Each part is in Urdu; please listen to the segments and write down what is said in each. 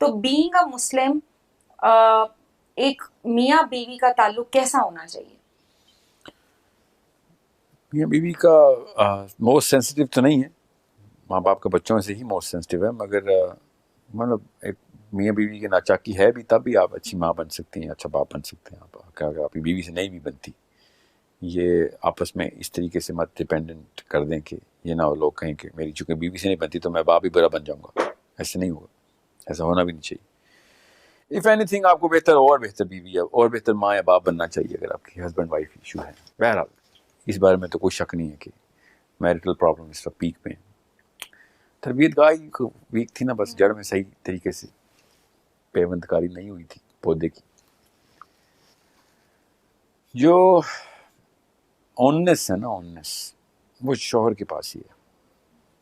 تو بینگ اے مسلم ایک میاں بیوی کا تعلق کیسا ہونا چاہیے؟ میاں بیوی کا موسٹ سینسٹیو تو نہیں ہے، ماں باپ کا بچوں سے ہی موسٹ سینسٹیو ہے، مگر مطلب ایک میاں بیوی کی ناچاکی ہے بھی، تب بھی آپ اچھی ماں بن سکتی ہیں، اچھا باپ بن سکتے ہیں آپ، اگر آپ کی بیوی سے نہیں بھی بنتی. یہ آپس میں اس طریقے سے مت ڈپینڈنٹ کر دیں کہ یہ نہ لوگ کہیں کہ میری چونکہ بیوی سے نہیں بنتی تو میں باپ ہی برا بن جاؤں گا. ایسے نہیں ہوگا، ایسا ہونا بھی نہیں چاہیے. اف اینی تھنگ آپ کو بہتر بیوی یا اور بہتر ماں یا باپ بننا چاہیے اگر آپ کی ہسبینڈ وائف ایشو ہے. بہرحال اس بارے میں تو کوئی شک نہیں ہے کہ میرٹل پرابلم اس وقت پیک پہ ہیں. تربیت گاہ ویک تھی نا، بس جڑ میں صحیح طریقے سے پیوند کاری نہیں ہوئی تھی پودے کی. جو اوننس ہے نا، اوننس وہ شوہر کے پاس ہی ہے،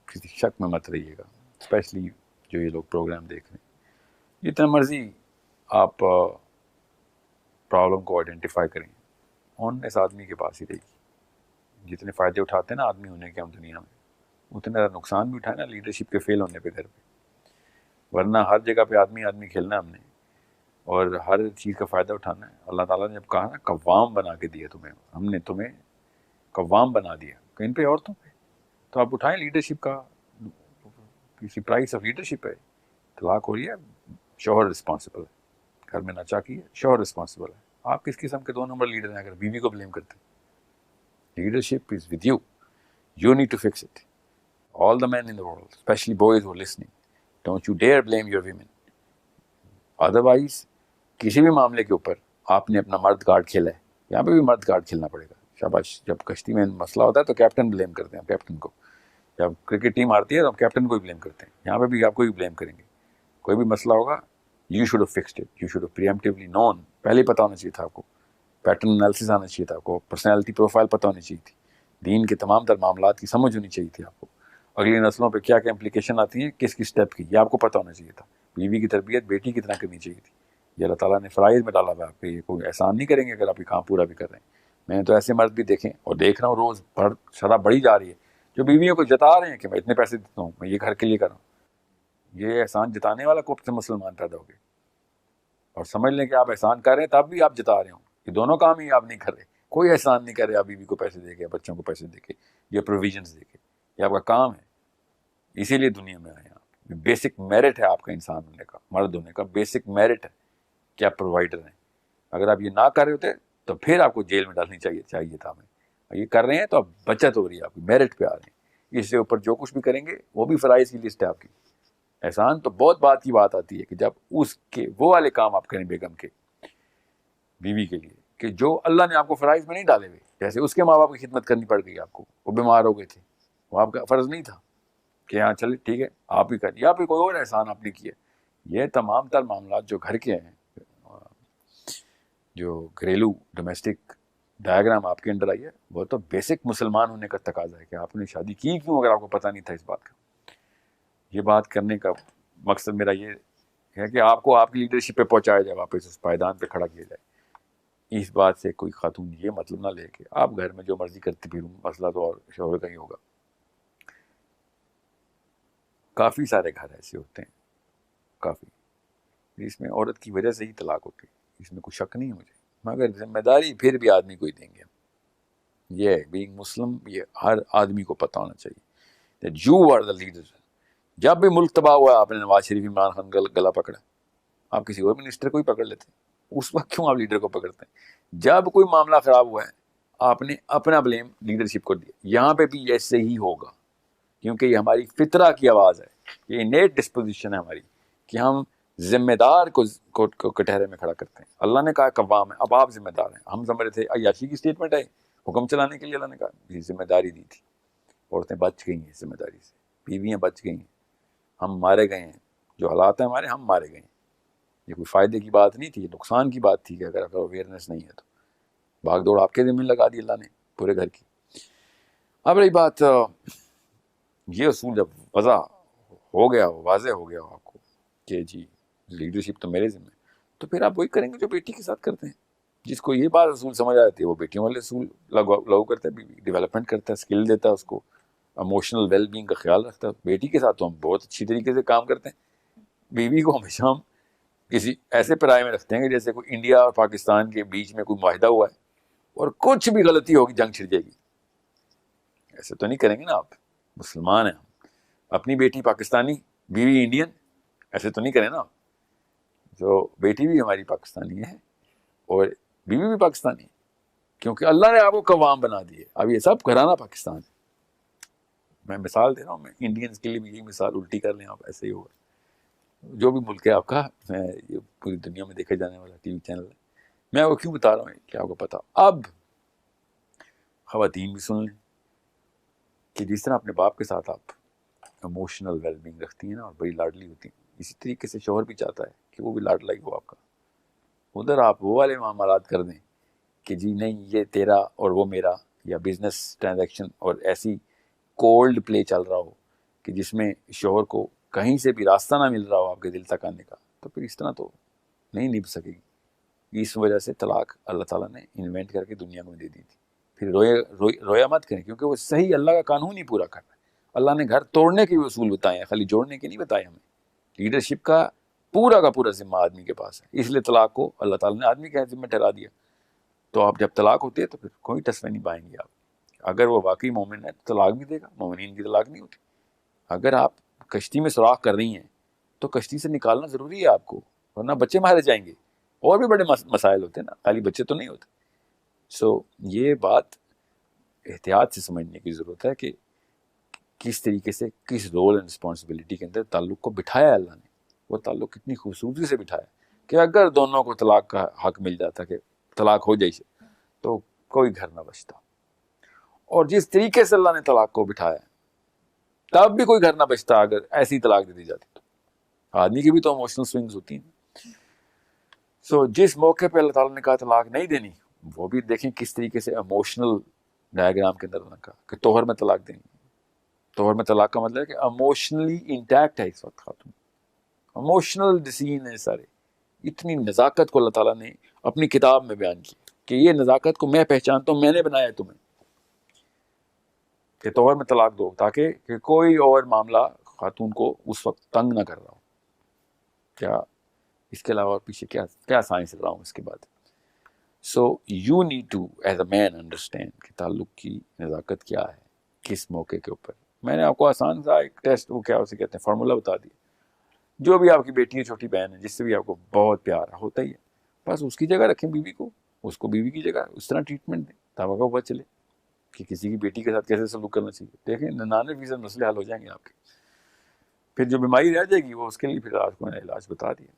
کسی شک میں مت رہیے گا. اسپیشلی جو یہ لوگ پروگرام دیکھ رہے ہیں، جتنا مرضی آپ پرابلم کو آئیڈینٹیفائی کریں، اوننس آدمی کے پاس ہی رہے گی. جتنے فائدے اٹھاتے ہیں نا آدمی ہونے کے ہم دنیا میں، اتنا نقصان بھی اٹھائے نا لیڈرشپ کے فیل ہونے پہ گھر پہ. ورنہ ہر جگہ پہ آدمی کھیلنا ہے ہم نے، اور ہر چیز کا فائدہ اٹھانا ہے. اللہ تعالیٰ نے جب کہا نا قوام بنا کے دیا تمہیں، ہم نے تمہیں قوام بنا دیا کہیں پہ عورتوں پہ، تو آپ اٹھائیں لیڈرشپ کا. کسی پرائس آف لیڈرشپ ہے. طلاق ہو رہی ہے، شوہر رسپانسبل ہے. گھر میں ناچاکی ہے، شوہر رسپانسبل ہے. آپ کس قسم کے 2 نمبر لیڈر ہیں اگر بیوی کو بلیم کرتے ہیں؟ Leadership is with you need to fix it. All the men in the world, especially boys who are listening, don't you dare blame your women. Otherwise, کسی بھی معاملے کے اوپر آپ نے اپنا مرد کارڈ کھیلا ہے، یہاں پہ بھی مرد کارڈ کھیلنا پڑے گا. شاباش. جب کشتی میں مسئلہ ہوتا ہے تو کیپٹن بلیم کرتے ہیں، کیپٹن کو. جب کرکٹ ٹیم ہارتی ہے تو ہم کیپٹن کو ہی بلیم کرتے ہیں. یہاں پہ بھی آپ کو ہی بلیم کریں گے. کوئی بھی مسئلہ ہوگا، you should have fixed it, you should have preemptively known. پہلے ہی پتہ ہونا چاہیے تھا آپ کو. پیٹرن انالیسس آنا چاہیے تھا آپ کو. پرسنالٹی پروفائل پتہ ہونی چاہیے تھی. دین کے تمام تر معاملات کی سمجھ ہونی چاہیے تھی آپ کو. اگلی نسلوں پہ کیا کیا امپلیکیشن آتی ہیں کس کس سٹیپ کی، یہ آپ کو پتہ ہونا چاہیے تھا. بیوی کی تربیت بیٹی کی طرح کرنی چاہیے تھی. یہ اللہ تعالیٰ نے فرائض میں ڈالا ہوا ہے آپ پہ. یہ کوئی احسان نہیں کریں گے اگر آپ یہ کام پورا بھی کر رہے ہیں. میں نے تو ایسے مرد بھی دیکھیں اور دیکھ رہا ہوں روز شرح بڑھی جا رہی ہے، جو بیویوں کو جتا رہے ہیں کہ میں اتنے پیسے دیتا ہوں، میں یہ گھر کے لیے کر رہا ہوں. یہ احسان جتانے والا کب سے مسلمان پیدا ہو گئے؟ اور سمجھ لیں کہ آپ احسان کر رہے ہیں تب بھی آپ جتا رہے ہوں. یہ دونوں کام ہی آپ نہیں کر رہے. کوئی احسان نہیں کر رہے آپ بیوی کو پیسے دے کے، بچوں کو پیسے دے کے، یا پروویژنس دے کے. یہ آپ کا کام ہے، اسی لیے دنیا میں آئے ہیں آپ. بیسک میرٹ ہے آپ کا انسان ہونے کا، مرد ہونے کا بیسک میرٹ ہے کہ آپ پرووائڈر ہیں. اگر آپ یہ نہ کر رہے ہوتے تو پھر آپ کو جیل میں ڈالنی چاہیے تھا ہمیں. یہ کر رہے ہیں تو اب بچت ہو رہی ہے، آپ کی میرٹ پہ آ رہے ہیں. اس سے اوپر جو کچھ بھی کریں گے وہ بھی فرائض کی لسٹ ہے آپ کی. احسان تو بہت بات کی بات آتی ہے کہ جب اس کے وہ والے کام آپ کریں بیگم کے، بیوی کے لیے، کہ جو اللہ نے آپ کو فرائض میں نہیں ڈالے ہوئے. جیسے اس کے ماں باپ کی خدمت کرنی پڑ گئی آپ کو، وہ بیمار ہو گئے تھے، وہ آپ کا فرض نہیں تھا کہ ہاں چلے ٹھیک ہے آپ ہی کر، یا پھر کوئی اور احسان آپ نے کیا. یہ تمام تر معاملات جو گھر کے ہیں، جو گھریلو ڈومیسٹک ڈائیگرام آپ کے انڈر آئی ہے، وہ تو بیسک مسلمان ہونے کا تقاضا ہے کہ آپ نے شادی کی کیوں اگر آپ کو پتہ نہیں تھا اس بات کا. یہ بات کرنے کا مقصد میرا یہ ہے کہ آپ کو آپ کی لیڈرشپ پہ پہنچایا جائے، واپس اس پائیدان پہ کھڑا کیا جائے. اس بات سے کوئی خاتون یہ مطلب نہ لے کہ آپ گھر میں جو مرضی کرتی پھروں، مسئلہ تو اور شوہر کا ہی ہوگا. کافی سارے گھر ایسے ہوتے ہیں، کافی، اس میں عورت کی وجہ سے ہی طلاق ہوتی ہے. اس میں کوئی شک نہیں ہے مجھے، مگر ذمہ داری پھر بھی آدمی کو ہی دیں گے. یہ بینگ مسلم، یہ ہر آدمی کو پتہ ہونا چاہیے that you are the leader. جب بھی ملک تباہ ہوا آپ نے نواز شریف عمران خان گلا پکڑا، آپ کسی اور منسٹر کو ہی پکڑ لیتے. اس وقت کیوں آپ لیڈر کو پکڑتے ہیں؟ جب کوئی معاملہ خراب ہوا ہے آپ نے اپنا بلیم لیڈرشپ کو دیا. یہاں پہ بھی ایسے ہی ہوگا، کیونکہ یہ ہماری فطرہ کی آواز ہے، یہ انیٹ ڈسپوزیشن ہے ہماری کہ ہم ذمہ دار کو کٹہرے میں کھڑا کرتے ہیں. اللہ نے کہا قوام ہے، اب آپ ذمہ دار ہیں. ہم سمجھ رہے تھے عیاشی کی اسٹیٹمنٹ ہے، حکم چلانے کے لیے اللہ نے کہا یہ ذمہ داری دی تھی. عورتیں بچ گئی ہیں ذمہ داری سے، بیویاں بچ گئی ہیں. ہم مارے گئے ہیں، جو حالات ہیں ہمارے، ہم مارے گئے ہیں. یہ کوئی فائدے کی بات نہیں تھی، یہ نقصان کی بات تھی کہ اگر اویئرنیس نہیں ہے تو بھاگ دوڑ آپ کے ذمہ لگا دی اللہ نے پورے گھر کی. اب رہی بات، یہ اصول جب وضع ہو گیا ہو، واضح ہو گیا ہو آپ کو کہ جی لیڈرشپ تو میرے ذمہ، تو پھر آپ وہی کریں گے جو بیٹی کے ساتھ کرتے ہیں. جس کو یہ بات اصول سمجھ آتی ہے وہ بیٹیوں والے اصول لاگو کرتا ہے، ڈیولپمنٹ کرتا ہے، اسکل دیتا ہے اس کو، ایموشنل ویل بینگ کا خیال رکھتا ہے. بیٹی کے ساتھ تو ہم بہت اچھی طریقے سے کام کرتے ہیں. بیوی کو ہمیشہ ہم کسی ایسے پرائے میں رکھتے ہیں کہ جیسے کوئی انڈیا اور پاکستان کے بیچ میں کوئی معاہدہ ہوا ہے اور کچھ بھی غلطی ہوگی جنگ چھڑ جائے گی. ایسے تو نہیں کریں گے نا آپ. مسلمان ہیں ہم, اپنی بیٹی پاکستانی بیوی انڈین, ایسے تو نہیں کریں نا. جو بیٹی بھی ہماری پاکستانی ہے اور بیوی بھی پاکستانی ہے, کیونکہ اللہ نے آپ کو قوام بنا دیے. اب یہ سب گھرانہ پاکستان ہے. میں مثال دے رہا ہوں, میں انڈینز کے لیے بھی یہی مثال الٹی کر لیں آپ, ایسے ہی ہوگا. جو بھی ملک ہے آپ کا, میں یہ پوری دنیا میں دیکھے جانے والا ٹی وی چینل ہے, میں وہ کیوں بتا رہا ہوں کہ آپ کو پتا. اب خواتین بھی سن لیں کہ جس طرح اپنے باپ کے ساتھ آپ ایموشنل ویل بینگ رکھتی ہیں نا اور بڑی لاڈلی ہوتی ہیں, اسی طریقے سے شوہر بھی چاہتا ہے کہ وہ بھی لاڈلا ہی ہو آپ کا. ادھر آپ وہ والے معاملات کر دیں کہ جی نہیں یہ تیرا اور وہ میرا, یا بزنس ٹرانزیکشن اور ایسی کولڈ پلے چل رہا ہو کہ جس میں شوہر کو کہیں سے بھی راستہ نہ مل رہا ہو آپ کے دل تک آنے کا, تو پھر اس طرح تو نہیں نبھ سکے گی. اس وجہ سے طلاق اللہ تعالیٰ نے انوینٹ کر کے دنیا کو دے دی تھی. پھر رویا مت کریں, کیونکہ وہ صحیح اللہ کا قانون ہی پورا کر رہا ہے. اللہ نے گھر توڑنے کے بھی اصول بتائے ہیں, خالی جوڑنے کے نہیں بتائے ہمیں. لیڈرشپ کا پورا ذمہ آدمی کے پاس ہے, اس لیے طلاق کو اللہ تعالیٰ نے آدمی کے ذمہ ٹھہرا دیا. تو آپ جب طلاق ہوتی ہے تو پھر کوئی ٹسوے نہیں پائیں گے آپ. اگر وہ واقعی مومن ہے تو طلاق بھی دے گا, مومنین کی طلاق نہیں ہوتی. اگر آپ کشتی میں سوراخ کر رہی ہیں تو کشتی سے نکالنا ضروری ہے آپ کو, ورنہ بچے مارے جائیں گے. اور بھی بڑے مسائل ہوتے ہیں نا, خالی بچے تو نہیں ہوتے. سو یہ بات احتیاط سے سمجھنے کی ضرورت ہے کہ کس طریقے سے کس رول اینڈ رسپانسبلٹی کے اندر تعلق کو بٹھایا ہے اللہ نے. وہ تعلق کتنی خوبصورتی سے بٹھایا کہ اگر دونوں کو طلاق کا حق مل جاتا کہ طلاق ہو جائے تو کوئی گھر نہ بچتا. اور جس طریقے سے اللہ نے طلاق کو بٹھایا تب بھی کوئی گھر نہ بچتا اگر ایسی طلاق دے دی جاتی. تو آدمی کی بھی تو ایموشنل سوئنگز ہوتی ہیں. سو جس موقع پہ اللہ تعالیٰ نے کہا طلاق نہیں دینی, وہ بھی دیکھیں کس طریقے سے ایموشنل ڈائیگرام کے اندر کہا کہ توہر میں طلاق دینی. توہر میں طلاق کا مطلب ہے کہ ایموشنلی انٹیکٹ ہے اس وقت خاتون, ایموشنل ڈسین ہے سارے. اتنی نزاکت کو اللہ تعالیٰ نے اپنی کتاب میں بیان کی کہ یہ نزاکت کو میں پہچانتا ہوں, میں نے بنایا ہے تمہیں, کہ توہر میں طلاق دو تاکہ کہ کوئی اور معاملہ خاتون کو اس وقت تنگ نہ کر رہا ہو. کیا اس کے علاوہ پیچھے کیا سائنس رہا ہوں اس کے بعد. So you need to as a man understand کہ تعلق کی نزاکت کیا ہے, کس موقع کے اوپر. میں نے آپ کو آسان سا ایک ٹیسٹ, وہ کیا اسے کہتے ہیں, فارمولا بتا دیا. جو بھی آپ کی بیٹی ہے, چھوٹی بہن ہے, جس سے بھی آپ کو بہت پیار ہوتا ہی ہے, بس اس کی جگہ رکھیں بیوی کو, اس کو بیوی کی جگہ اس طرح ٹریٹمنٹ دیں تاکہ آپ کو پتہ چلے کہ کسی کی بیٹی کے ساتھ کیسے سلوک کرنا چاہیے. دیکھیں 99% مسئلے حل ہو جائیں گے آپ کے. پھر جو بیماری رہ جائے گی وہ اس کے لیے پھر آپ کو میں نے علاج بتا دیا.